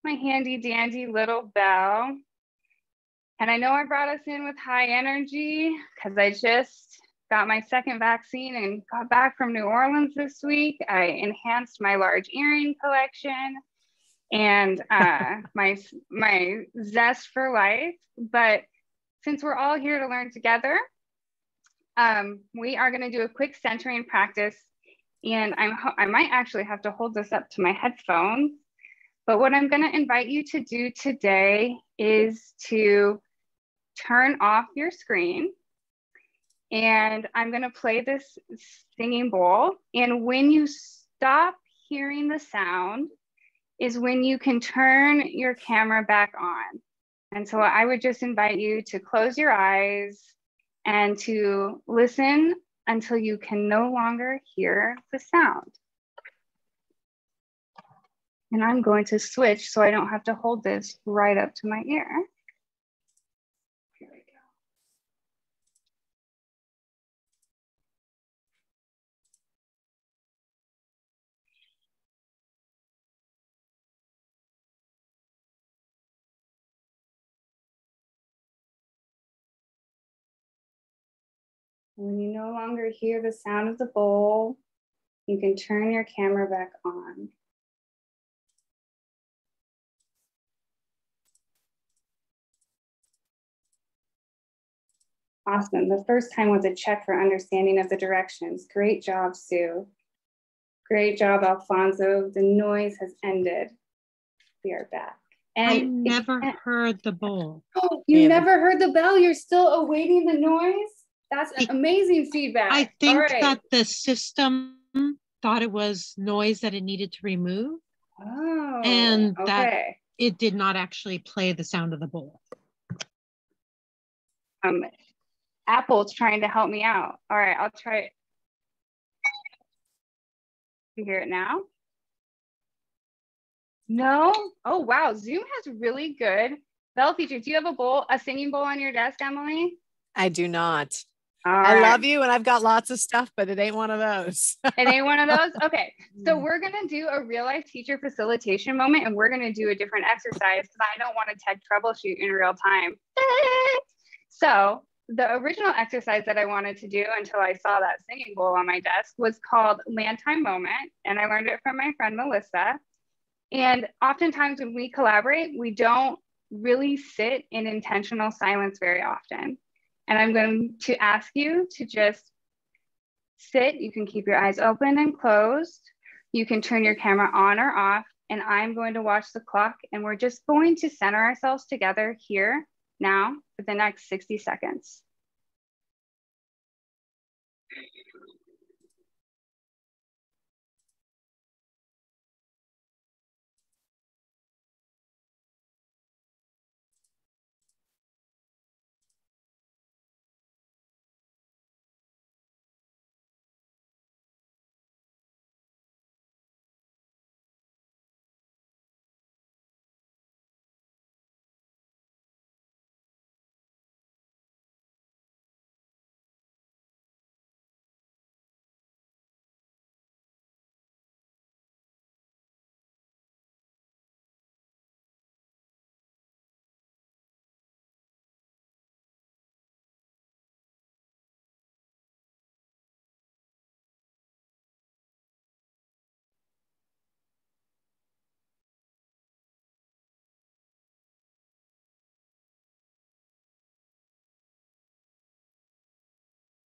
my handy dandy little bell. And I know I brought us in with high energy because I just got my second vaccine and got back from New Orleans this week. I enhanced my large earring collection and my zest for life. But since we're all here to learn together, we are going to do a quick centering practice. And I might actually have to hold this up to my headphones. But what I'm going to invite you to do today is to turn off your screen. And I'm going to play this singing bowl. And when you stop hearing the sound is when you can turn your camera back on. And so I would just invite you to close your eyes and to listen until you can no longer hear the sound. And I'm going to switch so I don't have to hold this right up to my ear. Here we go. When you no longer hear the sound of the bowl, you can turn your camera back on. Awesome. The first time was a check for understanding of the directions. Great job, Sue. Great job, Alfonso. The noise has ended. We are back. And I never heard the bowl. Oh, you never heard the bell? You're still awaiting the noise? That's amazing feedback. I think that the system thought it was noise that it needed to remove. Oh, and that it did not actually play the sound of the bowl. Apple's trying to help me out. All right, I'll try it. You hear it now? No? Oh, wow. Zoom has really good bell features. Do you have a bowl, a singing bowl on your desk, Emily? I do not. I love you and I've got lots of stuff, but it ain't one of those. It ain't one of those? Okay. So we're going to do a real life teacher facilitation moment and we're going to do a different exercise because I don't want to tech troubleshoot in real time. So the original exercise that I wanted to do until I saw that singing bowl on my desk was called Land Time Moment. And I learned it from my friend, Melissa. And oftentimes when we collaborate, we don't really sit in intentional silence very often. And I'm going to ask you to just sit. You can keep your eyes open and closed. You can turn your camera on or off. And I'm going to watch the clock. And we're just going to center ourselves together here now for the next 60 seconds.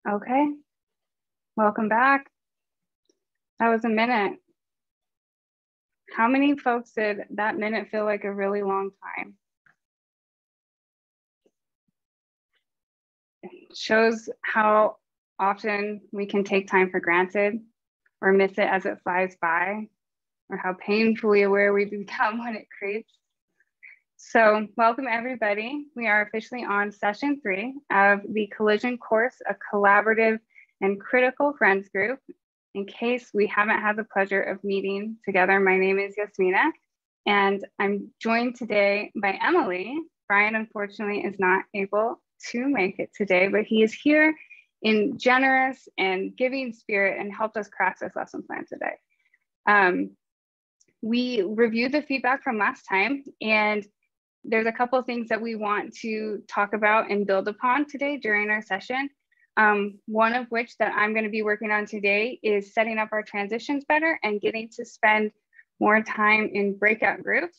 Okay, welcome back. That was a minute. How many folks did that minute feel like a really long time? It shows how often we can take time for granted or miss it as it flies by, or how painfully aware we become when it creeps. So welcome everybody. We are officially on session 3 of the Collision course, a collaborative and critical friends group. In case we haven't had the pleasure of meeting together, my name is Yasmina, and I'm joined today by Emily. Brian, unfortunately, is not able to make it today, but he is here in generous and giving spirit and helped us craft this lesson plan today. we reviewed the feedback from last time, and there's a couple of things that we want to talk about and build upon today during our session. One of which that I'm going to be working on today is setting up our transitions better and getting to spend more time in breakout groups.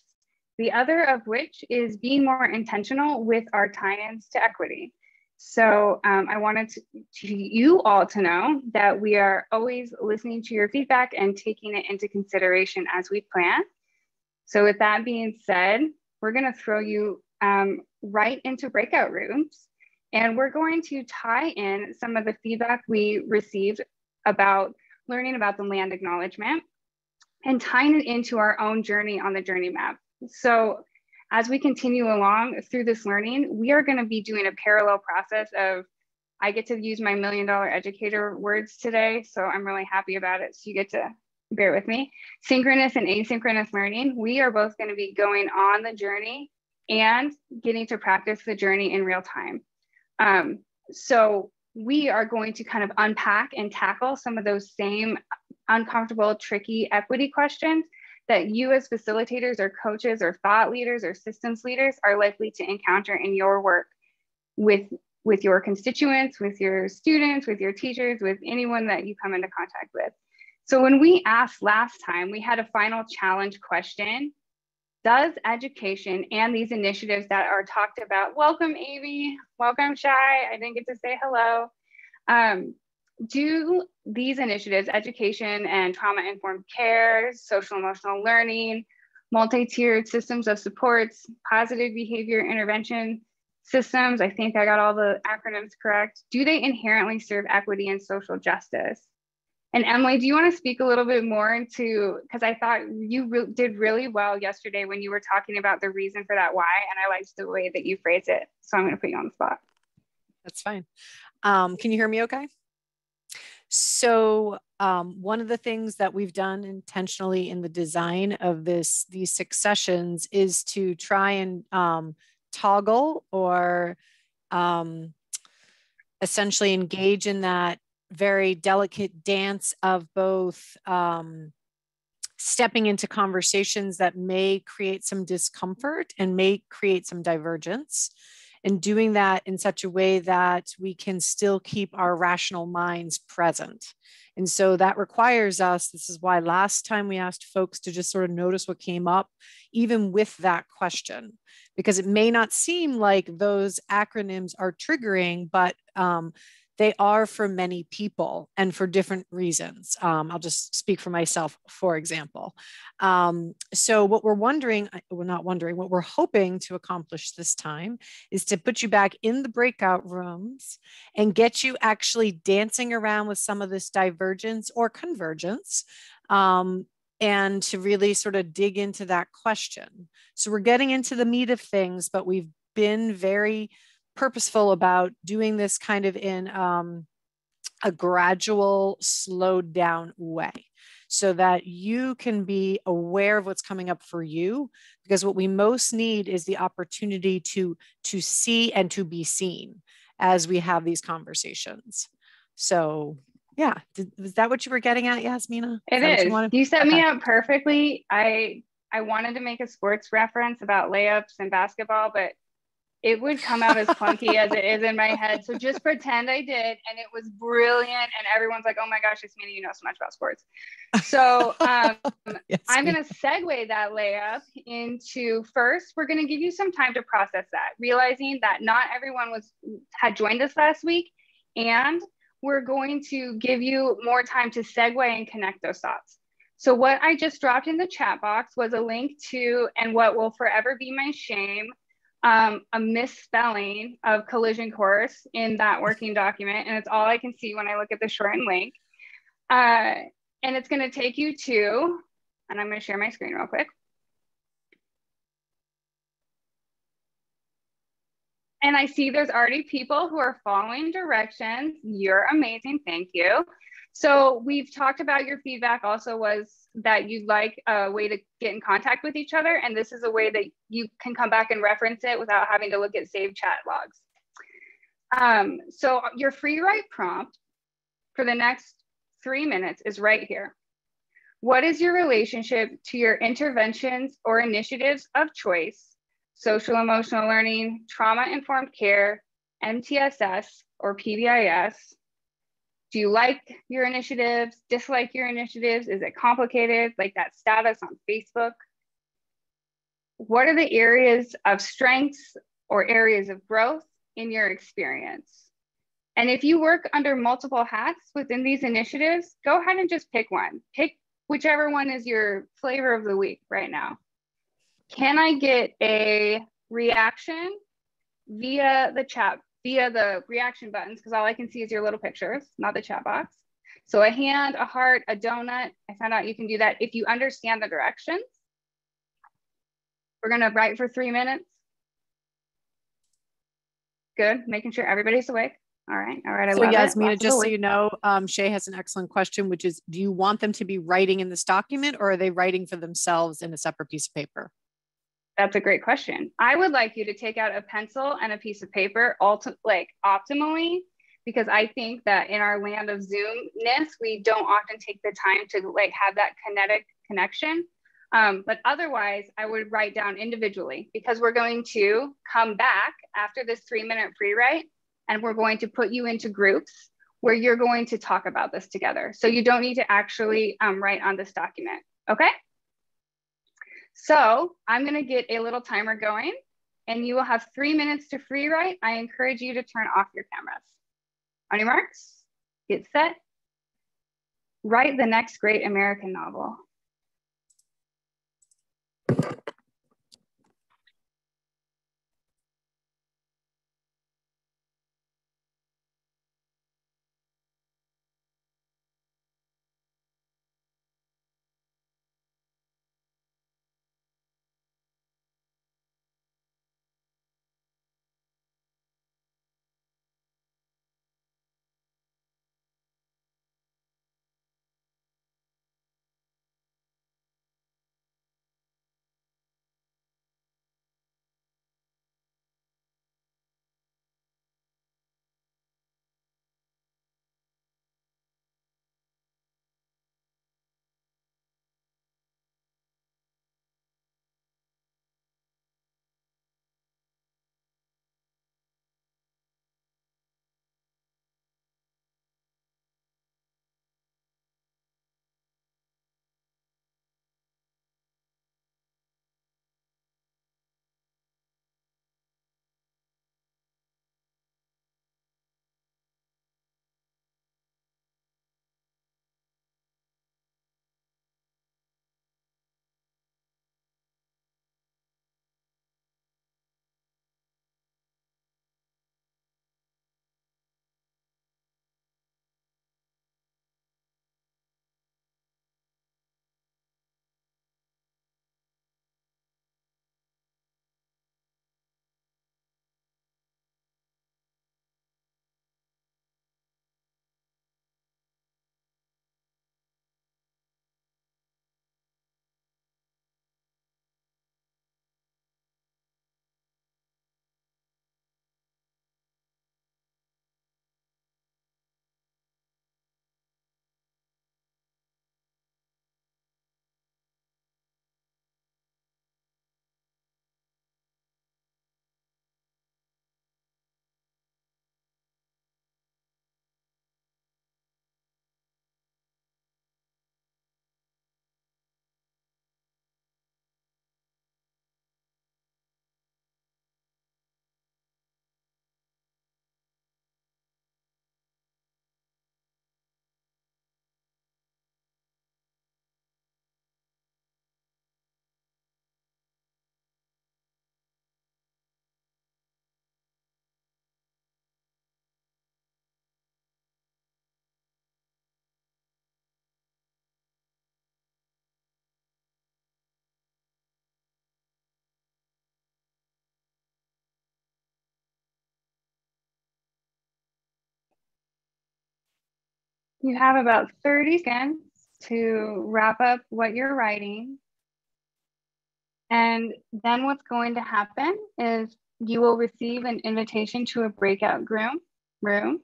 The other of which is being more intentional with our tie-ins to equity. So I wanted you all to know that we are always listening to your feedback and taking it into consideration as we plan. So with that being said, we're going to throw you right into breakout rooms. And we're going to tie in some of the feedback we received about learning about the land acknowledgement and tying it into our own journey on the journey map. So as we continue along through this learning, we are going to be doing a parallel process of, I get to use my $1 million educator words today, so I'm really happy about it. So you get to bear with me. Synchronous and asynchronous learning. We are both going to be going on the journey and getting to practice the journey in real time. So we are going to kind of unpack and tackle some of those same uncomfortable, tricky equity questions that you as facilitators or coaches or thought leaders or systems leaders are likely to encounter in your work with your constituents, with your students, with your teachers, with anyone that you come into contact with. So when we asked last time, we had a final challenge question. Does education and these initiatives that are talked about, welcome Amy, welcome Shai, I didn't get to say hello. Do these initiatives, education and trauma-informed care, social emotional learning, multi-tiered systems of supports, positive behavior intervention systems, I think I got all the acronyms correct, do they inherently serve equity and social justice? And Emily, do you want to speak a little bit more into, because I thought you did really well yesterday when you were talking about the reason for that why, and I liked the way that you phrased it. So I'm going to put you on the spot. That's fine. Can you hear me okay? So one of the things that we've done intentionally in the design of these 6 sessions is to try and toggle or essentially engage in that very delicate dance of both stepping into conversations that may create some discomfort and may create some divergence, and doing that in such a way that we can still keep our rational minds present. And so that requires us, this is why last time we asked folks to just sort of notice what came up, even with that question, because it may not seem like those acronyms are triggering, but they are for many people and for different reasons. I'll just speak for myself, for example. So what we're what we're hoping to accomplish this time is to put you back in the breakout rooms and get you actually dancing around with some of this divergence or convergence, and to really sort of dig into that question. So we're getting into the meat of things, but we've been very purposeful about doing this kind of in a gradual, slowed down way so that you can be aware of what's coming up for you, because what we most need is the opportunity to see and to be seen as we have these conversations. So yeah, was that what you were getting at, Yasmina? It is. You set me up perfectly. I wanted to make a sports reference about layups and basketball, but it would come out as clunky as it is in my head. So just pretend I did, and it was brilliant. And everyone's like, oh my gosh, Yasmina, you know so much about sports. So yes, I'm going to segue that layup into, first, we're going to give you some time to process that, realizing that not everyone had joined us last week. And we're going to give you more time to segue and connect those thoughts. So what I just dropped in the chat box was a link to, and what will forever be my shame, a misspelling of collision course in that working document. And it's all I can see when I look at the shortened link. And it's going to take you to, and I'm going to share my screen real quick. And I see there's already people who are following directions. You're amazing. Thank you. So we've talked about your feedback also was that you'd like a way to get in contact with each other. And this is a way that you can come back and reference it without having to look at saved chat logs. So your free write prompt for the next 3 minutes is right here. What is your relationship to your interventions or initiatives of choice, social emotional learning, trauma-informed care, MTSS, or PBIS? Do you like your initiatives, dislike your initiatives? Is it complicated, like that status on Facebook? What are the areas of strengths or areas of growth in your experience? And if you work under multiple hats within these initiatives, go ahead and just pick one. Pick whichever one is your flavor of the week right now. Can I get a reaction via the chat, via the reaction buttons? Because all I can see is your little pictures, not the chat box. So a hand, a heart, a donut. I found out you can do that if you understand the directions. We're gonna write for 3 minutes. Good, making sure everybody's awake. All right, all right. I So love Yasmina, it. just so you know, Shay has an excellent question, which is, do you want them to be writing in this document, or are they writing for themselves in a separate piece of paper? That's a great question. I would like you to take out a pencil and a piece of paper, optimally, because I think that in our land of Zoomness, we don't often take the time to have that kinetic connection. But otherwise, I would write down individually, because we're going to come back after this 3-minute free write, and we're going to put you into groups where you're going to talk about this together. So you don't need to actually write on this document, okay? So I'm gonna get a little timer going, and you will have 3 minutes to free write. I encourage you to turn off your cameras. On your marks, get set, write the next great American novel. You have about 30 seconds to wrap up what you're writing. And then what's going to happen is you will receive an invitation to a breakout room.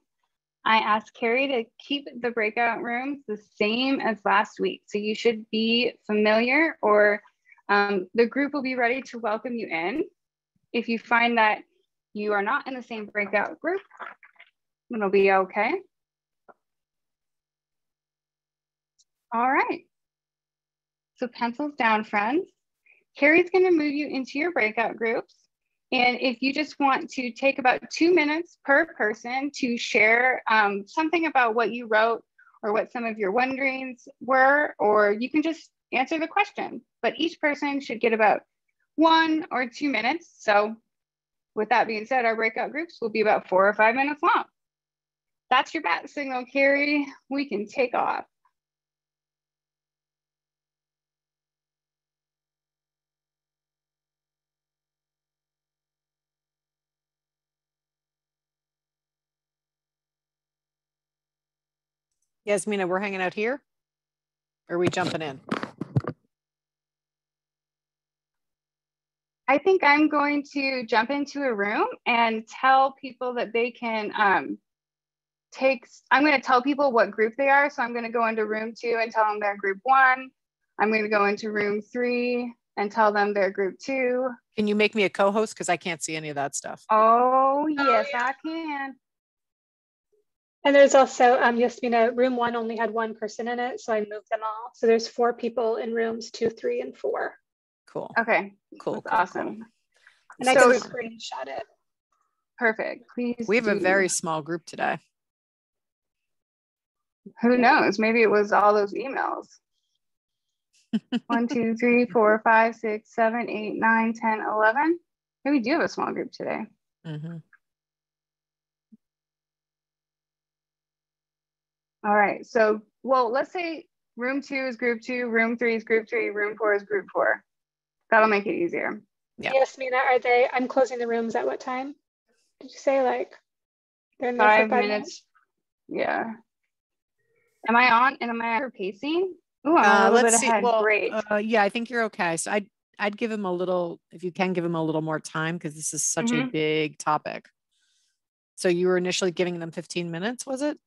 I asked Carrie to keep the breakout rooms the same as last week. So you should be familiar, or the group will be ready to welcome you in. If you find that you are not in the same breakout group, it'll be okay. All right. So pencils down, friends. Carrie's going to move you into your breakout groups. And if you just want to take about 2 minutes per person to share something about what you wrote or what some of your wonderings were, or you can just answer the question, but each person should get about 1 or 2 minutes. So with that being said, our breakout groups will be about 4 or 5 minutes long. That's your bat signal, Carrie. We can take off. Yasmina, we're hanging out here? Or are we jumping in? I think I'm going to jump into a room and tell people that they can I'm going to tell people what group they are. So I'm going to go into room 2 and tell them they're group 1. I'm going to go into room 3 and tell them they're group 2. Can you make me a co-host? Because I can't see any of that stuff. Oh, yes, I can. And there's also, Yasmina, room 1 only had 1 person in it, so I moved them all. So there's 4 people in rooms 2, 3, and 4. Cool. Okay. Cool. Awesome. Cool. And I can screenshot it. Perfect. Please. We have a very small group today. Who knows? Maybe it was all those emails. 1, 2, 3, 4, 5, 6, 7, 8, 9, 10, 11. Maybe we do have a small group today. Mm-hmm. All right. So, well, let's say room 2 is group 2, room 3 is group 3, room 4 is group 4. That'll make it easier. Yeah. Yasmina, I'm closing the rooms at what time? Did you say like they're in there 5 for 5 minutes? Yeah. Am I on? And am I for pacing? Ooh, I'm a little bit ahead. Well, great. Yeah, I think you're okay. So I'd give him a little, if you can give him a little more time, because this is such a big topic. So you were initially giving them 15 minutes, was it?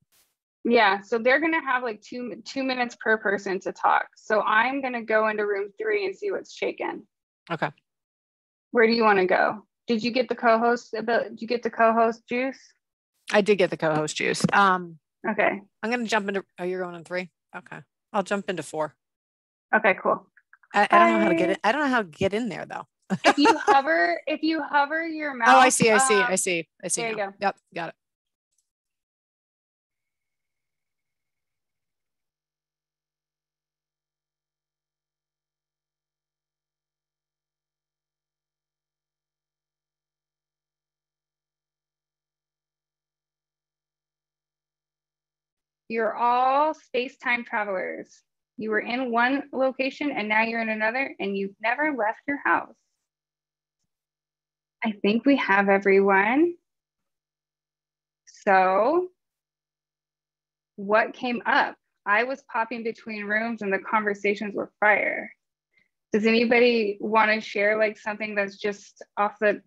Yeah. So they're going to have like two minutes per person to talk. So I'm going to go into room 3 and see what's shaken. Okay. Where do you want to go? Did you get the co-host? Did you get the co-host juice? I did get the co-host juice. Okay. I'm going to jump into, oh, you're going in 3? Okay. I'll jump into 4. Okay, cool. I don't know how to get it. I don't know how to get in there though. If you hover your mouse. Oh, I see. There you go. Yep. Got it. You're all space-time travelers. You were in one location and now you're in another, and you've never left your house. I think we have everyone. So what came up? I was popping between rooms and the conversations were fire. Does anybody want to share like something that's just off the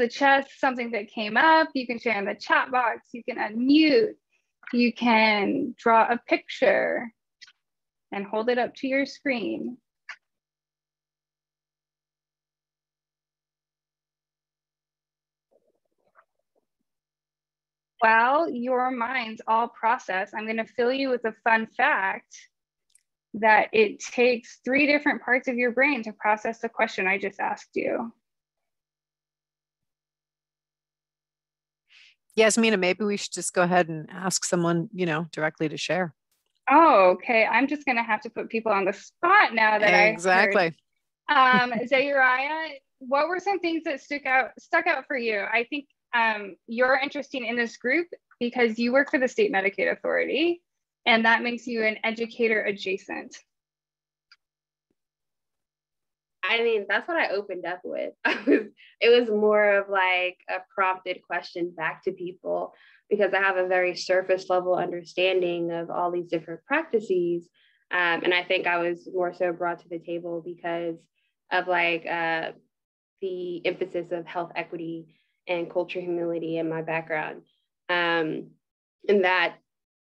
chest, something that came up? You can share in the chat box, you can unmute, you can draw a picture and hold it up to your screen. While your minds all process, I'm going to fill you with a fun fact that it takes 3 different parts of your brain to process the question I just asked you. Yasmina, maybe we should just go ahead and ask someone, directly to share. Oh, okay. I'm just going to have to put people on the spot now that exactly. Zayuriah, what were some things that stuck out for you? I think you're interesting in this group because you work for the State Medicaid Authority, and that makes you an educator adjacent. I mean, that's what I opened up with. It was more of like a prompted question back to people, because I have a very surface level understanding of all these different practices. And I think I was more so brought to the table because of like the emphasis of health equity and culture humility in my background. and that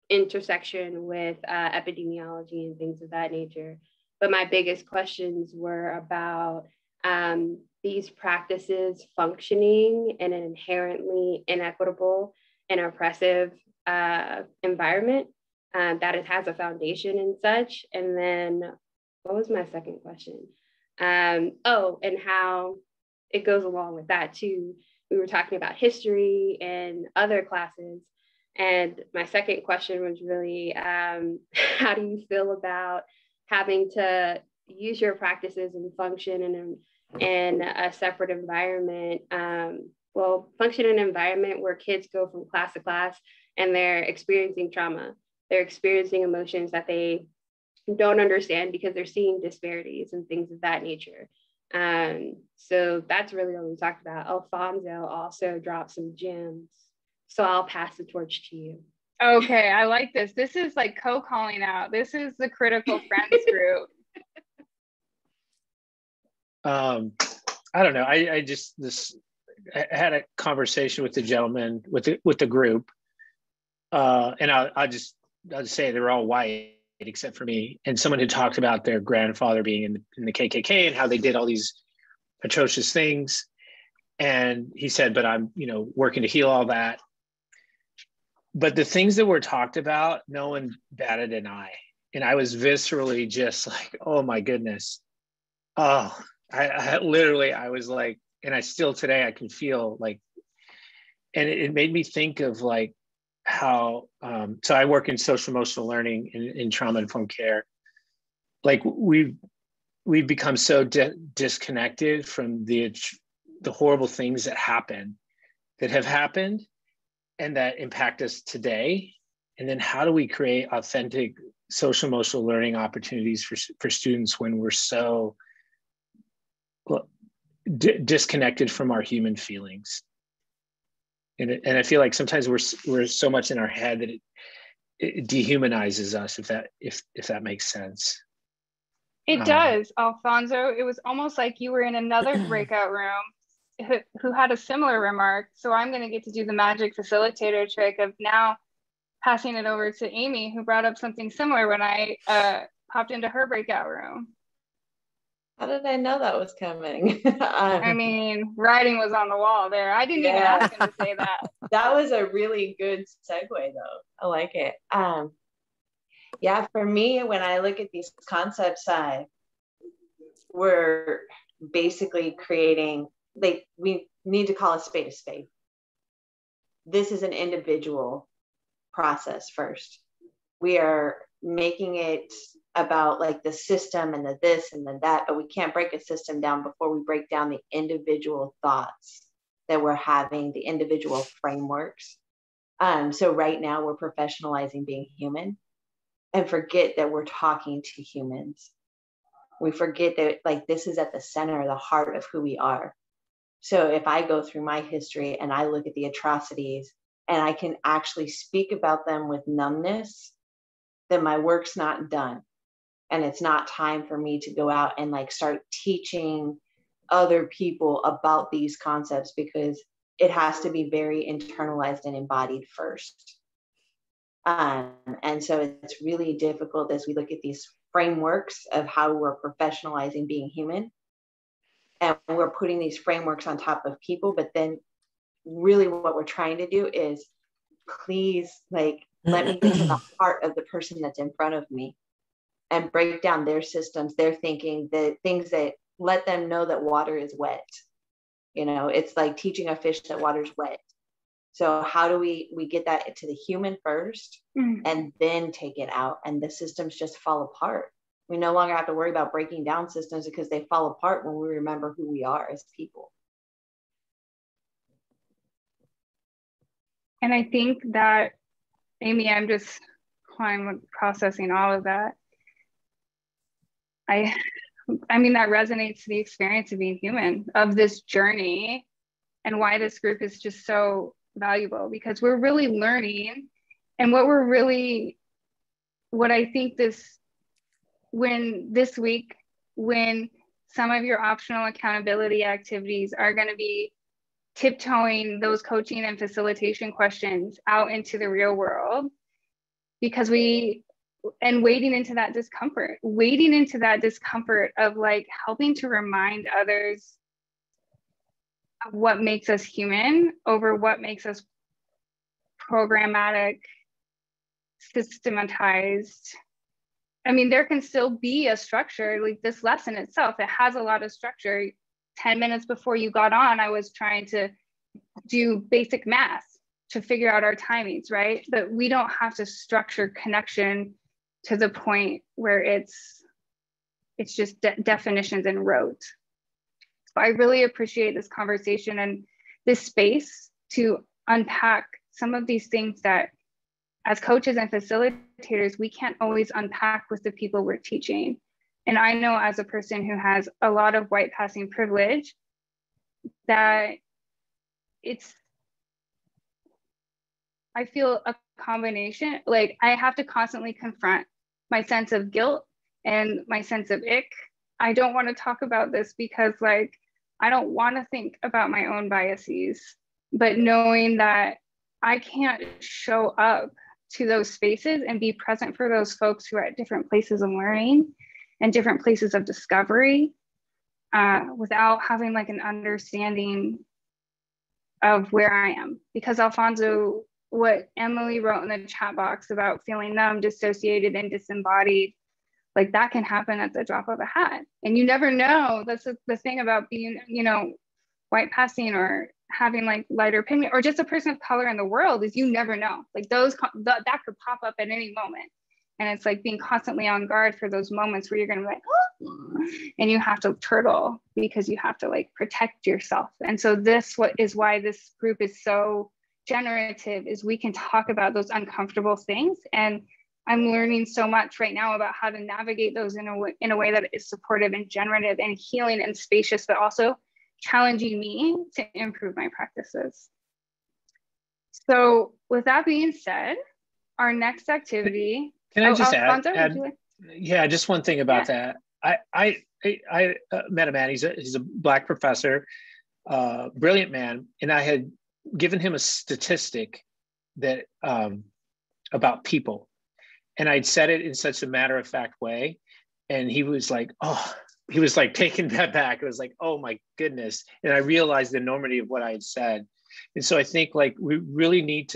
intersection with epidemiology and things of that nature. But my biggest questions were about these practices functioning in an inherently inequitable and oppressive environment that it has a foundation and such. And then what was my second question? And how it goes along with that too. We were talking about history and other classes. And my second question was really, how do you feel about having to use your practices and function in a separate environment? Function in an environment where kids go from class to class and they're experiencing trauma. They're experiencing emotions that they don't understand because they're seeing disparities and things of that nature. So that's really what we talked about. Alfonso also dropped some gems. So I'll pass the torch to you. Okay, I like this. This is like co-calling out. This is the critical friends group. I don't know. I had a conversation with the gentleman with the group, and I'll just say they were all white except for me, and someone who talked about their grandfather being in the KKK and how they did all these atrocious things, and he said, "But I'm working to heal all that." But the things that were talked about, no one batted an eye, and I was viscerally just like, "Oh my goodness!" Oh, I literally, I was like, and I still today I can feel like, and it made me think of like how, so I work in social emotional learning in trauma informed care. Like we've become so disconnected from the horrible things that have happened and that impact us today. And then how do we create authentic social emotional learning opportunities for students when we're so disconnected from our human feelings? And I feel like sometimes we're so much in our head that it dehumanizes us, if that makes sense. It does, Alfonso. It was almost like you were in another breakout room who had a similar remark. So I'm going to get to do the magic facilitator trick of now passing it over to Amy, who brought up something similar when I popped into her breakout room. How did I know that was coming? I mean, writing was on the wall there. I didn't even ask him to say that. That was a really good segue, though. I like it. Yeah, for me, when I look at these concepts, we're basically creating, like, we need to call a spade a spade. This is an individual process first. We are making it about like the system and the this and the that, but we can't break a system down before we break down the individual thoughts that we're having, the individual frameworks. So right now we're professionalizing being human and forget that we're talking to humans. We forget that like this is at the center, the heart of who we are. So if I go through my history and I look at the atrocities and I can actually speak about them with numbness, then my work's not done. And it's not time for me to go out and like start teaching other people about these concepts, because it has to be very internalized and embodied first. And so it's really difficult as we look at these frameworks of how we're professionalizing being human. And we're putting these frameworks on top of people, but then really what we're trying to do is please, like, let me get to the heart of the person that's in front of me and break down their systems, their thinking, the things that let them know that water is wet. It's like teaching a fish that water's wet. So how do we get that to the human first and then take it out? And the systems just fall apart. We no longer have to worry about breaking down systems because they fall apart when we remember who we are as people. And I think that, Amy, I'm processing all of that. I mean, that resonates to the experience of being human, of this journey, and why this group is just so valuable, because we're really learning. And what I think this week, when some of your optional accountability activities are going to be tiptoeing those coaching and facilitation questions out into the real world, because wading into that discomfort of like helping to remind others of what makes us human over what makes us programmatic, systematized. I mean, there can still be a structure. Like this lesson itself, it has a lot of structure. 10 minutes before you got on, I was trying to do basic math to figure out our timings, right? But we don't have to structure connection to the point where it's just definitions and rote. So I really appreciate this conversation and this space to unpack some of these things that as coaches and facilitators, we can't always unpack with the people we're teaching. And I know as a person who has a lot of white passing privilege that I feel a combination, like I have to constantly confront my sense of guilt and my sense of ick. I don't want to talk about this because like, I don't want to think about my own biases, but knowing that I can't show up to those spaces and be present for those folks who are at different places of learning and different places of discovery without having like an understanding of where I am. Because Alfonso, what Emily wrote in the chat box about feeling numb, dissociated, and disembodied, like that can happen at the drop of a hat. And you never know. That's the thing about being, you know, white passing or having like lighter pigment or just a person of color in the world is you never know. Like that could pop up at any moment. And it's like being constantly on guard for those moments where you're going to be like, oh, and you have to turtle because you have to like protect yourself. And so is why this group is so generative, is we can talk about those uncomfortable things. And I'm learning so much right now about how to navigate those in a way that is supportive and generative and healing and spacious, but also challenging me to improve my practices. So with that being said, our next activity. Can I just Alfonso, add yeah, just one thing about that. I met a man, he's a Black professor, brilliant man. And I had given him a statistic that about people. And I'd said it in such a matter-of-fact way. And he was like, oh, he was like taken that back. It was like, oh my goodness. And I realized the enormity of what I had said. And so I think like we really need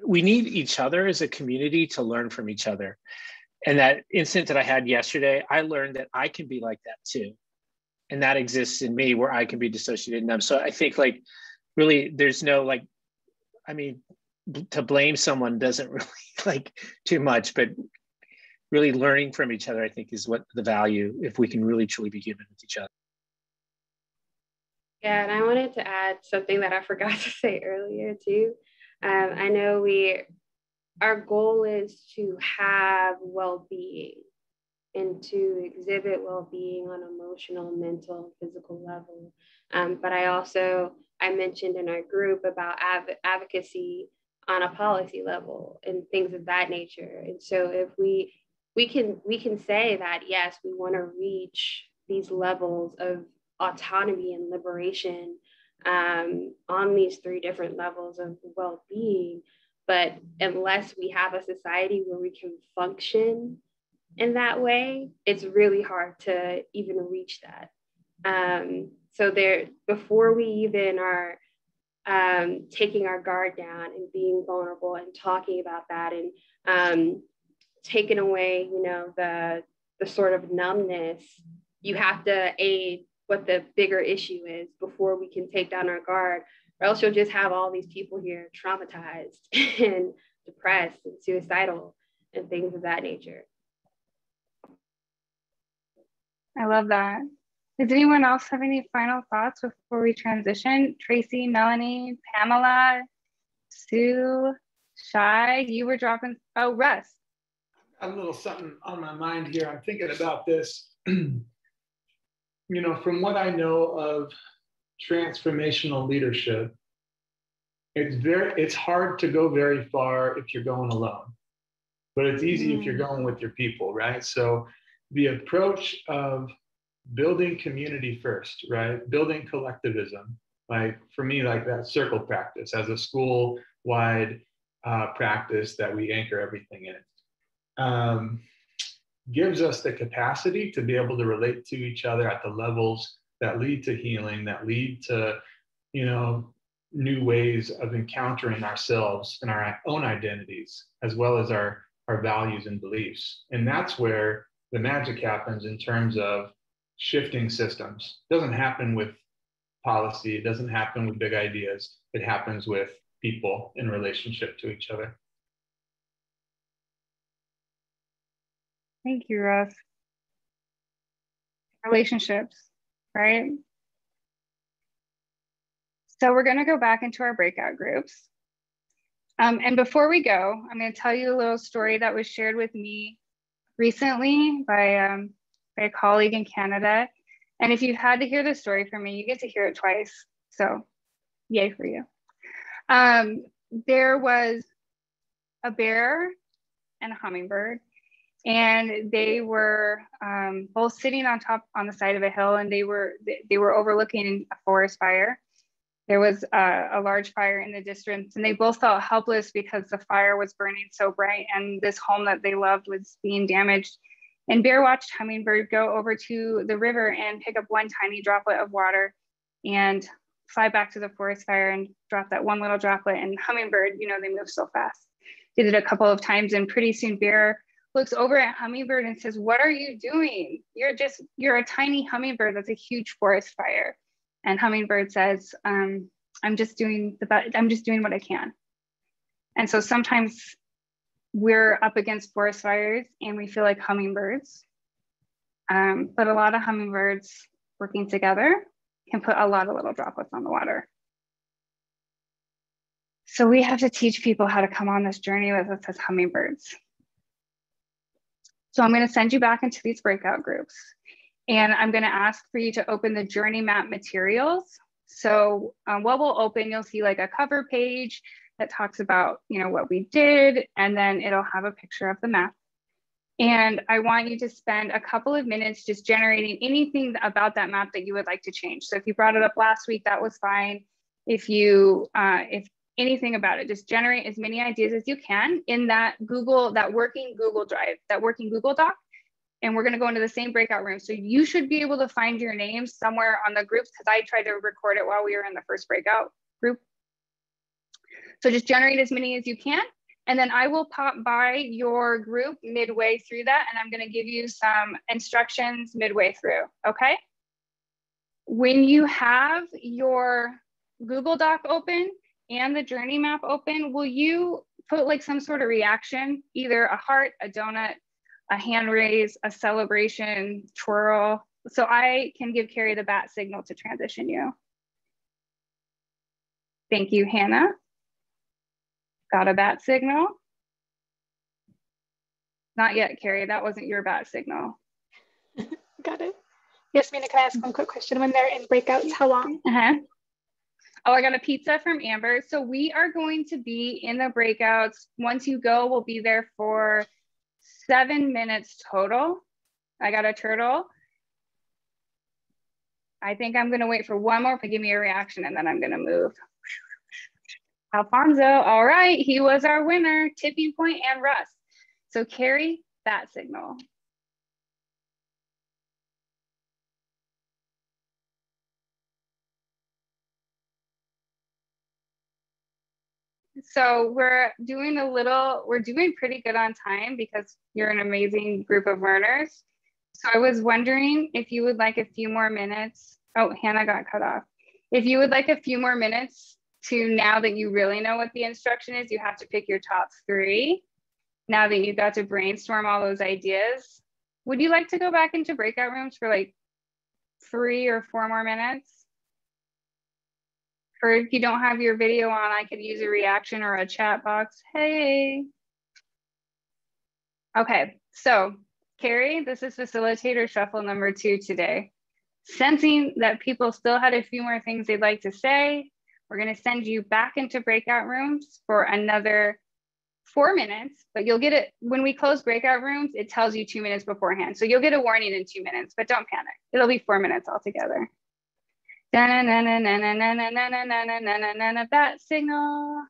each other as a community to learn from each other. And that incident that I had yesterday, I learned that I can be like that too. And that exists in me where I can be dissociated in them. So I think like really there's no like, I mean, to blame someone doesn't really like too much, but really learning from each other, I think is what the value, if we can really truly be human with each other. Yeah, and I wanted to add something that I forgot to say earlier too. I know our goal is to have well-being and to exhibit well-being on emotional, mental, physical level. But I mentioned in our group about advocacy on a policy level and things of that nature. And so if we can say that, yes, we want to reach these levels of autonomy and liberation on these 3 different levels of well-being. But unless we have a society where we can function in that way, it's really hard to even reach that. So before we even are taking our guard down and being vulnerable and talking about that and taking away, you know, the sort of numbness, you have to aid what the bigger issue is before we can take down our guard, or else you'll just have all these people here traumatized and depressed and suicidal and things of that nature. I love that. Does anyone else have any final thoughts before we transition? Tracy, Melanie, Pamela, Sue, Shai, you were dropping, oh, Russ. A little something on my mind here. I'm thinking about this. You know, from what I know of transformational leadership, it's hard to go very far if you're going alone, but it's easy if you're going with your people, right? So the approach of building community first, right? Building collectivism Like for me, like that circle practice as a school-wide practice that we anchor everything in, gives us the capacity to be able to relate to each other at the levels that lead to healing, that lead to, you know, new ways of encountering ourselves and our own identities, as well as our values and beliefs. And that's where the magic happens in terms of shifting systems. It doesn't happen with policy. It doesn't happen with big ideas. It happens with people in relationship to each other. Thank you, Russ. Relationships, right? So we're going to go back into our breakout groups. And before we go, I'm going to tell you a little story that was shared with me recently by a colleague in Canada. And if you've had to hear this story from me, you get to hear it twice. So yay for you. There was a bear and a hummingbird, and they were both sitting on the side of a hill, and they were overlooking a forest fire. There was a large fire in the distance, and they both felt helpless because the fire was burning so bright and this home that they loved was being damaged. And Bear watched Hummingbird go over to the river and pick up one tiny droplet of water and fly back to the forest fire and drop that one little droplet. And Hummingbird, you know, they move so fast. Did it a couple of times, and pretty soon Bear looks over at Hummingbird and says, "What are you doing? You're a tiny hummingbird. That's a huge forest fire." And Hummingbird says, I'm just doing what I can. And so sometimes we're up against forest fires and we feel like hummingbirds. But a lot of hummingbirds working together can put a lot of little droplets on the water. So we have to teach people how to come on this journey with us as hummingbirds. So I'm going to send you back into these breakout groups. And I'm going to ask for you to open the journey map materials. So what we'll open, you'll see like a cover page that talks about, you know, what we did, and then it'll have a picture of the map. And I want you to spend a couple of minutes just generating anything about that map that you would like to change. So if you brought it up last week, that was fine. If anything about it, just generate as many ideas as you can in that working Google Drive, that working Google Doc. And we're going to go into the same breakout room. So you should be able to find your name somewhere on the groups, because I tried to record it while we were in the first breakout group. So just generate as many as you can. And then I will pop by your group midway through that. And I'm going to give you some instructions midway through. Okay. When you have your Google Doc open and the journey map open, will you put like some sort of reaction, either a heart, a donut, a hand raise, a celebration, twirl, so I can give Carrie the bat signal to transition you. Thank you, Hannah. Got a bat signal? Not yet, Carrie, that wasn't your bat signal. Got it. Yes, Mina, can I ask one quick question? When they're in breakouts, how long? Oh, I got a pizza from Amber. So we are going to be in the breakouts. Once you go, we'll be there for 7 minutes total. I got a turtle. I think I'm going to wait for one more, but give me a reaction, and then I'm going to move. Alfonso, all right, he was our winner. Tipping Point and Russ. So Carrie, bat signal. So we're doing pretty good on time because you're an amazing group of learners. So I was wondering if you would like a few more minutes. Oh, Hannah got cut off. If you would like a few more minutes to, now that you really know what the instruction is, you have to pick your top 3. Now that you got to brainstorm all those ideas, would you like to go back into breakout rooms for like 3 or 4 more minutes? Or if you don't have your video on, I could use a reaction or a chat box. Hey. Okay, so Carrie, this is facilitator shuffle number 2 today. Sensing that people still had a few more things they'd like to say, we're going to send you back into breakout rooms for another 4 minutes, but you'll get it when we close breakout rooms, it tells you 2 minutes beforehand. So you'll get a warning in 2 minutes, but don't panic. It'll be 4 minutes altogether. Bat signal.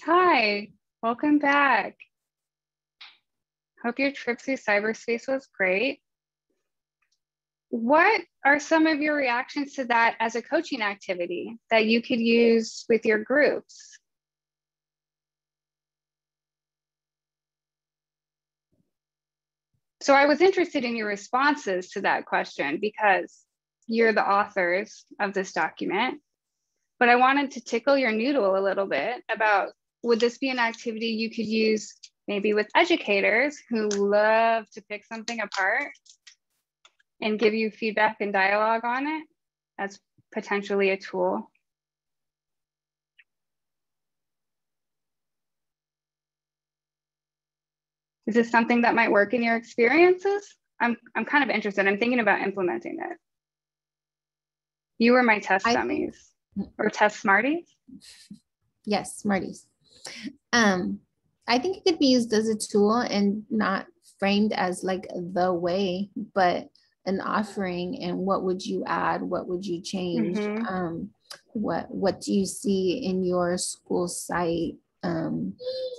Hi, welcome back. Hope your trip through cyberspace was great. What are some of your reactions to that as a coaching activity that you could use with your groups? So I was interested in your responses to that question because you're the authors of this document, but I wanted to tickle your noodle a little bit about, would this be an activity you could use maybe with educators who love to pick something apart and give you feedback and dialogue on it as potentially a tool? Is this something that might work in your experiences? I'm kind of interested. I'm thinking about implementing it. You were my test dummies or test smarties. Yes, smarties. I think it could be used as a tool and not framed as like the way, but an offering. And what would you add? What would you change? What do you see in your school site?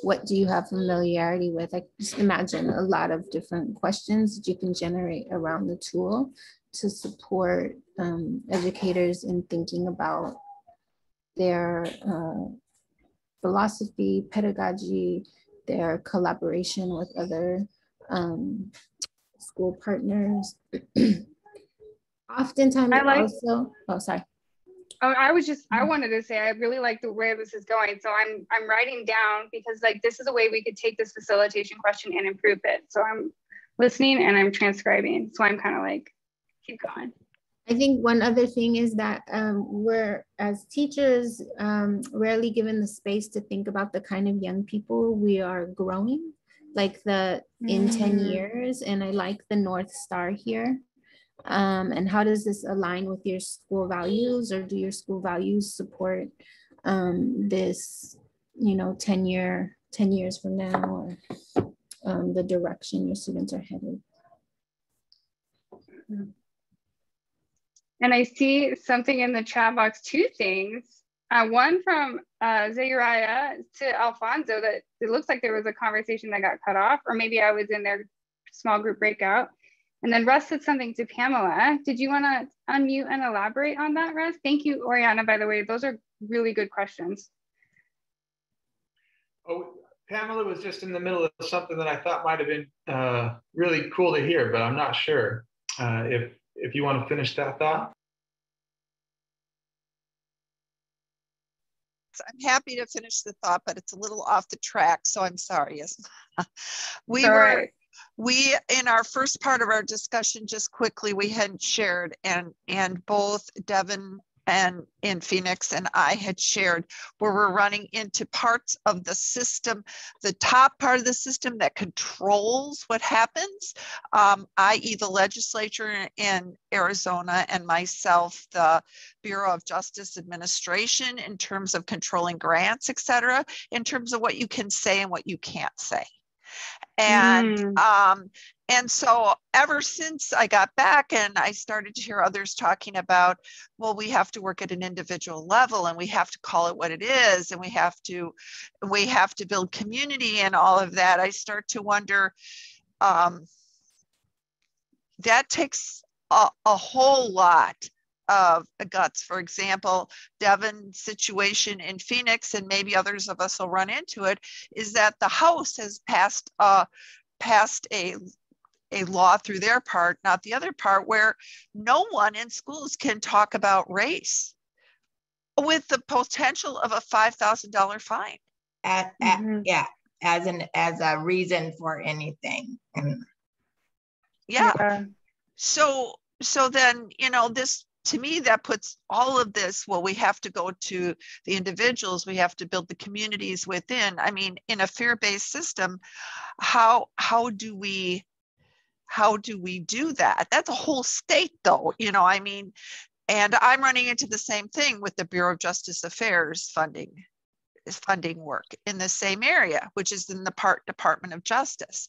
What do you have familiarity with? I just imagine a lot of different questions that you can generate around the tool to support educators in thinking about their philosophy, pedagogy, their collaboration with other school partners. Oftentimes also, oh, sorry. Oh, I wanted to say, I really like the way this is going. So I'm writing down, because like, this is a way we could take this facilitation question and improve it. So I'm listening and I'm transcribing. So I'm kind of like, keep going. I think one other thing is that we're, as teachers, rarely given the space to think about the kind of young people we are growing, like in 10 years. And I like the North Star here. And how does this align with your school values, or do your school values support this, 10 years from now, or the direction your students are headed? And I see something in the chat box, two things. One from Zayuriah to Alfonso, that it looks like there was a conversation that got cut off, or maybe I was in their small group breakout. And then Russ said something to Pamela. Did you want to unmute and elaborate on that, Russ? Thank you, Oriana, by the way. Those are really good questions. Oh, Pamela was just in the middle of something that I thought might have been really cool to hear, but I'm not sure. If you want to finish that thought. I'm happy to finish the thought, but it's a little off the track, so I'm sorry. Yes. We in our first part of our discussion, just quickly, we had shared, and both Devin and in Phoenix and I had shared, where we're running into parts of the system, the top part of the system that controls what happens, i.e. the legislature in Arizona, and myself, the Bureau of Justice Administration, in terms of controlling grants, et cetera, in terms of what you can say and what you can't say. And so ever since I got back, and I started to hear others talking about, well, we have to work at an individual level, and we have to call it what it is, and we have to build community and all of that, I start to wonder, that takes a whole lot of guts. For example, Devin's situation in Phoenix, and maybe others of us will run into it, is that the House has passed a law through their part, not the other part, where no one in schools can talk about race, with the potential of a $5,000 fine. Yeah, as a reason for anything. Yeah. So then, this, to me, that puts all of this, well, we have to go to the individuals, we have to build the communities within. I mean, in a fear-based system, how do we do that? That's a whole state, though, I mean, and I'm running into the same thing with the Bureau of Justice Affairs funding work in the same area, which is in the Department of Justice.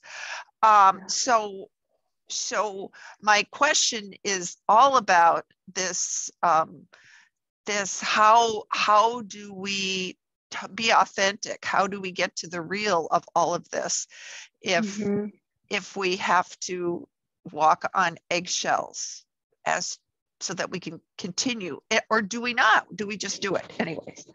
So my question is all about this, how do we be authentic? How do we get to the real of all of this if we have to walk on eggshells so that we can continue, or do we not? Do we just do it anyways?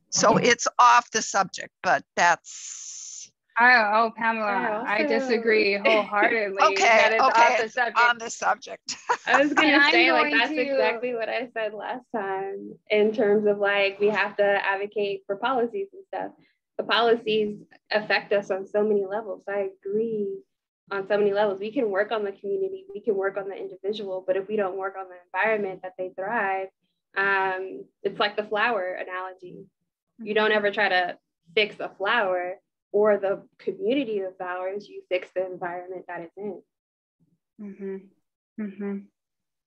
So it's off the subject, but that's. Pamela, I disagree wholeheartedly. Okay, off the subject. On the subject. I was gonna say, like, that's exactly what I said last time, in terms of, like, we have to advocate for policies and stuff. The policies affect us on so many levels. I agree on so many levels. We can work on the community, we can work on the individual, but if we don't work on the environment that they thrive, it's like the flower analogy. You don't ever try to fix a flower or the community of flowers, you fix the environment that it's in.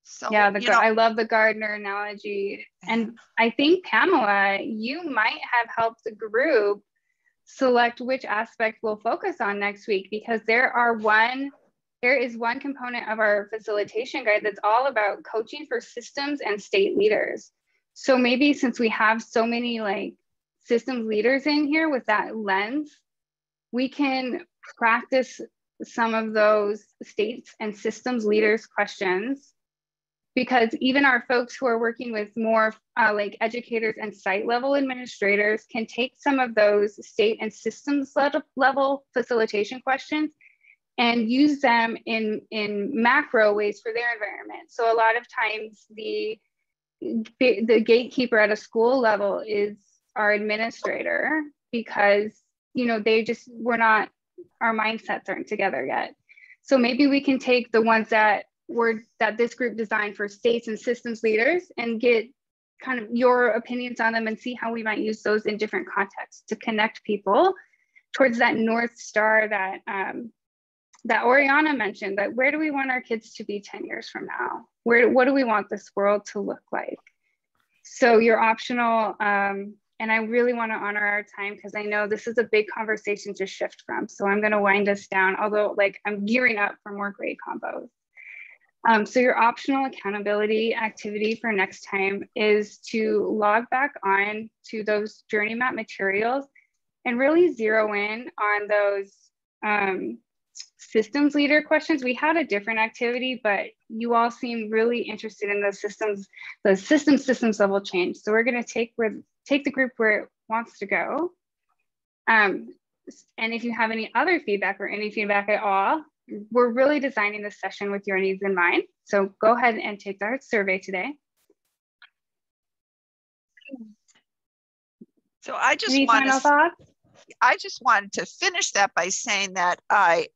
So, yeah, I love the gardener analogy. And I think, Pamela, you might have helped the group select which aspect we'll focus on next week, because there is one component of our facilitation guide that's all about coaching for systems and state leaders. So maybe, since we have so many like systems leaders in here with that lens, we can practice some of those states and systems leaders questions, because even our folks who are working with more like educators and site level administrators can take some of those state and systems level facilitation questions and use them in macro ways for their environment. So a lot of times the gatekeeper at a school level is our administrator, because our mindsets aren't together yet. So maybe we can take the ones that this group designed for states and systems leaders and get kind of your opinions on them and see how we might use those in different contexts to connect people towards that North Star that that Oriana mentioned, that where do we want our kids to be 10 years from now? What do we want this world to look like? So you're optional. And I really want to honor our time because I know this is a big conversation to shift from. So I'm going to wind us down, although like I'm gearing up for more great combos. So your optional accountability activity for next time is to log back on to those journey map materials and really zero in on those systems leader questions. We had a different activity, but you all seem really interested in the systems level change. So we're going to take the group where it wants to go. And if you have any other feedback or any feedback at all, we're really designing this session with your needs in mind. So go ahead and take our survey today. So I just any final thoughts? I just wanted to finish that by saying that I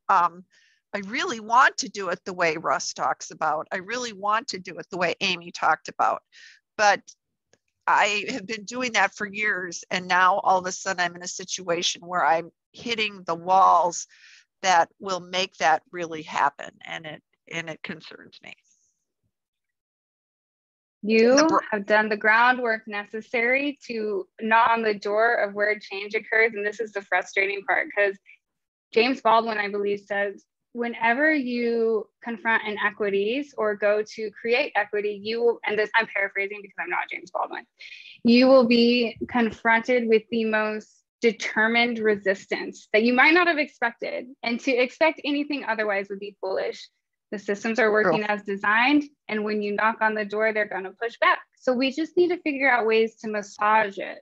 really want to do it the way Russ talks about. I really want to do it the way Amy talked about. But I have been doing that for years. And now all of a sudden I'm in a situation where I'm hitting the walls that will make that really happen. And it concerns me. You have done the groundwork necessary to knock on the door of where change occurs. And this is the frustrating part, because James Baldwin, I believe, says, whenever you confront inequities or go to create equity, you will, and this I'm paraphrasing because I'm not James Baldwin, you will be confronted with the most determined resistance that you might not have expected. And to expect anything otherwise would be foolish. The systems are working as designed, and when you knock on the door, they're going to push back. So we just need to figure out ways to massage it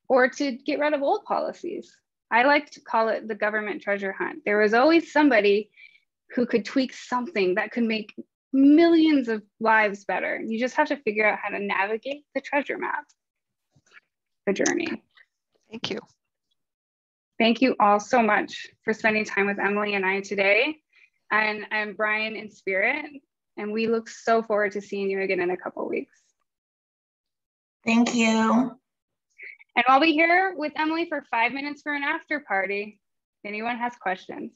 or to get rid of old policies. I like to call it the government treasure hunt. There was always somebody who could tweak something that could make millions of lives better. You just have to figure out how to navigate the treasure map, the journey. Thank you. Thank you all so much for spending time with Emily and I today. And I'm Brian in spirit, and we look so forward to seeing you again in a couple of weeks. Thank you. And I'll be here with Emily for 5 minutes for an after party if anyone has questions.